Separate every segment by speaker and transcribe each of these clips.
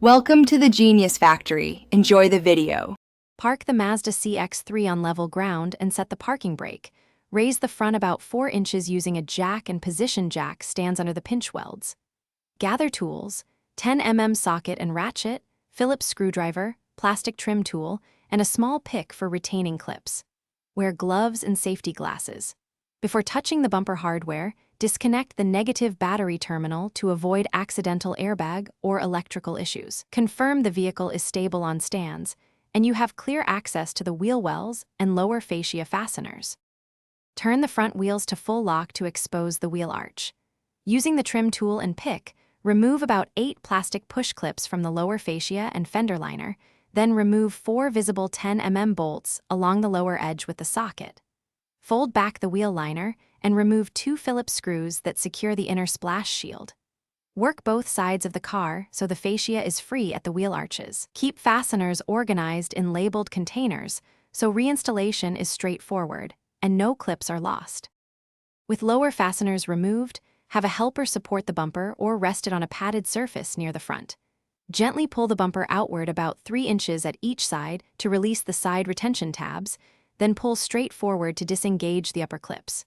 Speaker 1: Welcome to the Genius Factory. Enjoy the video.
Speaker 2: Park the Mazda CX-3 on level ground and set the parking brake. Raise the front about 4 inches using a jack and position jack stands under the pinch welds. Gather tools, 10 mm socket and ratchet, Phillips screwdriver, plastic trim tool, and a small pick for retaining clips. Wear gloves and safety glasses. Before touching the bumper hardware, disconnect the negative battery terminal to avoid accidental airbag or electrical issues. Confirm the vehicle is stable on stands, and you have clear access to the wheel wells and lower fascia fasteners. Turn the front wheels to full lock to expose the wheel arch. Using the trim tool and pick, remove about 8 plastic push clips from the lower fascia and fender liner, then remove 4 visible 10 mm bolts along the lower edge with the socket. Fold back the wheel liner and remove 2 Phillips screws that secure the inner splash shield. Work both sides of the car so the fascia is free at the wheel arches. Keep fasteners organized in labeled containers so reinstallation is straightforward and no clips are lost. With lower fasteners removed, have a helper support the bumper or rest it on a padded surface near the front. Gently pull the bumper outward about 3 inches at each side to release the side retention tabs, then pull straight forward to disengage the upper clips.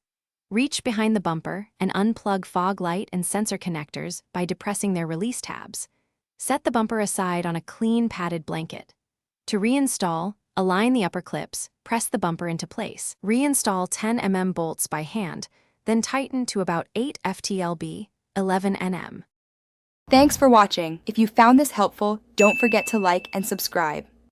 Speaker 2: Reach behind the bumper and unplug fog light and sensor connectors by depressing their release tabs. Set the bumper aside on a clean padded blanket. To reinstall, align the upper clips, press the bumper into place. Reinstall 10 mm bolts by hand, then tighten to about 8 FTLB, 11 nm.
Speaker 1: Thanks for watching. If you found this helpful, don't forget to like and subscribe.